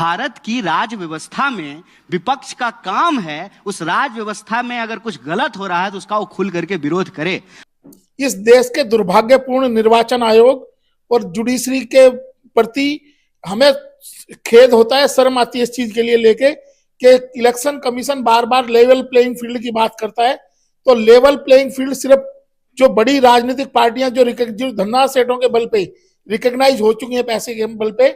भारत की राज व्यवस्था में विपक्ष का काम है उस राज व्यवस्था में अगर कुछ गलत हो रहा है तो उसका वो खुल करके विरोध करे। इस देश के दुर्भाग्यपूर्ण निर्वाचन आयोग और जुडिशरी के प्रति हमें खेद होता है, शर्म आती है इस चीज के लिए लेके कि इलेक्शन कमीशन बार बार लेवल प्लेइंग फील्ड की बात करता है। तो लेवल प्लेइंग फील्ड सिर्फ जो बड़ी राजनीतिक पार्टियां जो धन्ना सेठों के बल पे रिकॉग्नाइज हो चुकी हैं पैसे के बल पे,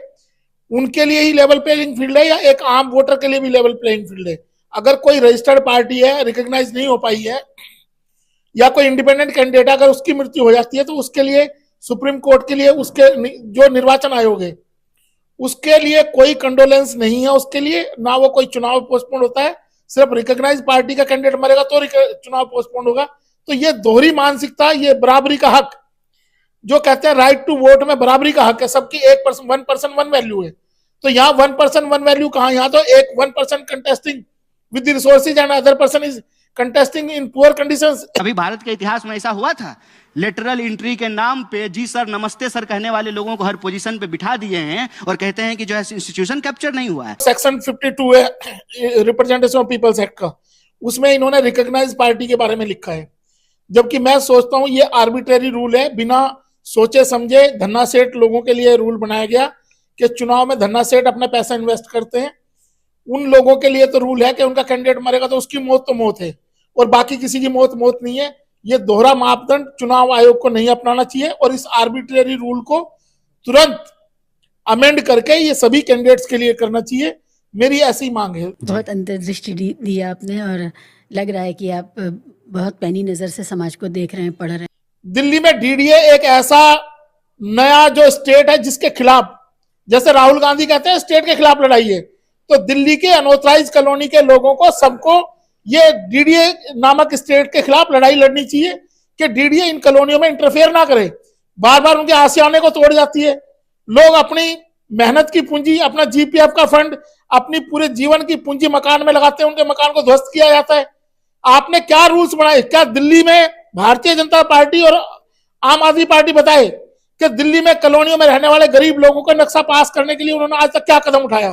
उनके लिए ही लेवल प्लेइंग फील्ड है या एक आम वोटर के लिए भी लेवल प्लेइंग फील्ड है? अगर कोई रजिस्टर्ड पार्टी है, रिकॉग्नाइज नहीं हो पाई है, या कोई इंडिपेंडेंट कैंडिडेट अगर उसकी मृत्यु हो जाती है तो उसके लिए सुप्रीम कोर्ट के लिए उसके जो निर्वाचन आयोग है उसके लिए कोई कंडोलेंस नहीं है, उसके लिए ना वो कोई चुनाव पोस्टपोन होता है। सिर्फ रिकॉग्नाइज पार्टी का कैंडिडेट मरेगा तो चुनाव पोस्टपोन होगा। तो ये दोहरी मानसिकता, ये बराबरी का हक जो कहते हैं राइट टू वोट में बराबरी का हक है, सबकी 1% 1 वैल्यू है। तो यहाँ 1% 1 वैल्यू कहाँ? यहाँ तो एक 1% contesting with the resources and other person is contesting in poor conditions. अभी भारत के इतिहास में ऐसा हुआ था, लेटरल एंट्री के नाम पे जी सर नमस्ते सर कहने वाले लोगों को हर पोजीशन पे बिठा दिए हैं और कहते हैं कि जो है इंस्टीट्यूशन कैप्चर नहीं हुआ है। सेक्शन 52 है रिप्रेजेंटेशन ऑफ पीपल्स एक्ट का, उसमें इन्होंने रिकॉग्नाइज पार्टी के बारे में लिखा है, जबकि मैं सोचता हूं ये आर्बिट्रेरी रूल है। बिना सोचे समझे धन्ना सेठ लोगों के लिए रूल बनाया गया कि चुनाव में धन्ना सेठ अपना पैसा इन्वेस्ट करते हैं। उन लोगों के लिए तो रूल है कि उनका कैंडिडेट मरेगा तो उसकी मौत तो मौत है और बाकी किसी की मौत नहीं है। ये दोहरा मापदंड चुनाव आयोग को नहीं अपनाना चाहिए और इस आर्बिट्रेरी रूल को तुरंत अमेंड करके ये सभी कैंडिडेट्स के लिए करना चाहिए। मेरी ऐसी मांग है। बहुत अंतर्दृष्टि दी आपने और लग रहा है कि आप बहुत पैनी नजर से समाज को देख रहे हैं, पढ़ रहे हैं। दिल्ली में डीडीए एक ऐसा नया जो स्टेट है जिसके खिलाफ, जैसे राहुल गांधी कहते हैं स्टेट के खिलाफ लड़ाई है, तो दिल्ली के अनऑथराइज कॉलोनी के लोगों को सबको ये डीडीए नामक स्टेट के खिलाफ लड़ाई लड़नी चाहिए कि डीडीए इन कॉलोनियों में इंटरफेयर ना करे। बार बार उनके आशियाने को तोड़ जाती है। लोग अपनी मेहनत की पूंजी, अपना जीपीएफ का फंड, अपनी पूरे जीवन की पूंजी मकान में लगाते हैं, उनके मकान को ध्वस्त किया जाता है। आपने क्या रूल्स बनाए? क्या दिल्ली में भारतीय जनता पार्टी और आम आदमी पार्टी बताए कि दिल्ली में कॉलोनियों में रहने वाले गरीब लोगों का नक्शा पास करने के लिए उन्होंने आज तक क्या कदम उठाया?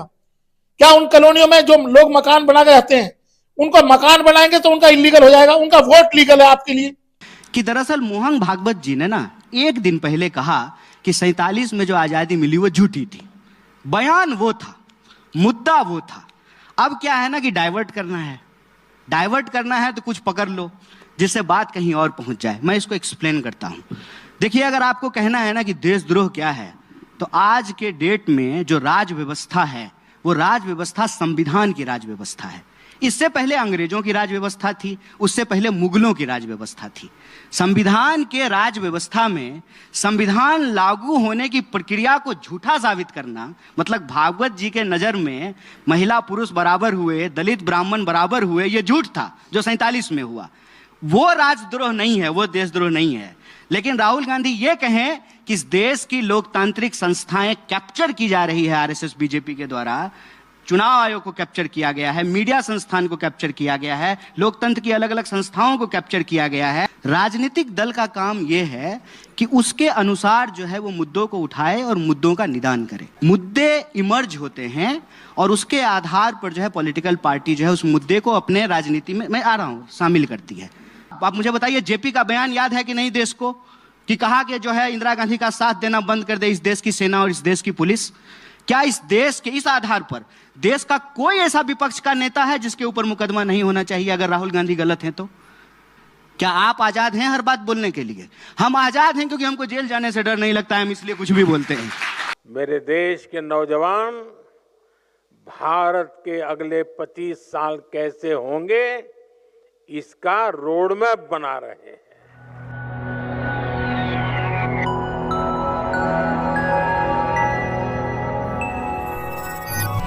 क्या उन कॉलोनियों में जो लोग मकान बना के रहते हैं उनको मकान बनाएंगे तो उनका इलीगल हो जाएगा, उनका वोट लीगल है आपके लिए? कि दरअसल मोहन भागवत जी ने ना एक दिन पहले कहा कि 47 में जो आजादी मिली वो झूठी थी। बयान वो था, मुद्दा वो था। अब क्या है ना कि डाइवर्ट करना है तो कुछ पकड़ लो जिससे बात कहीं और पहुंच जाए। मैं इसको एक्सप्लेन करता हूं। देखिए, अगर आपको कहना है ना कि देशद्रोह क्या है, तो आज के डेट में जो राज व्यवस्था है वो राज व्यवस्था संविधान की राज व्यवस्था है। इससे पहले अंग्रेजों की राज व्यवस्था थी, उससे पहले मुगलों की राज व्यवस्था थी। संविधान के राज व्यवस्था में संविधान लागू होने की प्रक्रिया को झूठा साबित करना, मतलब भागवत जी के नजर में महिला पुरुष बराबर हुए, दलित ब्राह्मण बराबर हुए, ये झूठ था जो 47 में हुआ। वो राजद्रोह नहीं है, वो देशद्रोह नहीं है। लेकिन राहुल गांधी ये कहें कि इस देश की लोकतांत्रिक संस्थाएं कैप्चर की जा रही है आरएसएस बीजेपी के द्वारा, चुनाव आयोग को कैप्चर किया गया है, मीडिया संस्थान को कैप्चर किया गया है, लोकतंत्र की अलग अलग संस्थाओं को कैप्चर किया गया है। राजनीतिक दल का काम यह है कि उसके अनुसार जो है वो मुद्दों को उठाए और मुद्दों का निदान करे। मुद्दे इमर्ज होते हैं और उसके आधार पर जो है पॉलिटिकल पार्टी जो है उस मुद्दे को अपने राजनीति में, मैं आ रहा हूं, शामिल करती है। आप मुझे बताइए, जेपी का बयान याद है कि नहीं देश को, कि कहा कि जो है इंदिरा गांधी का साथ देना बंद कर दे इस देश की सेना और इस देश की पुलिस। क्या इस देश के इस आधार पर देश का कोई ऐसा विपक्ष का नेता है जिसके ऊपर मुकदमा नहीं होना चाहिए अगर राहुल गांधी गलत हैं तो? क्या आप आजाद हैं हर बात बोलने के लिए? हम आजाद हैं क्योंकि हमको जेल जाने से डर नहीं लगता है, हम इसलिए कुछ भी बोलते हैं। मेरे देश के नौजवान भारत के अगले 25 साल कैसे होंगे इसका रोड मैप बना रहे हैं।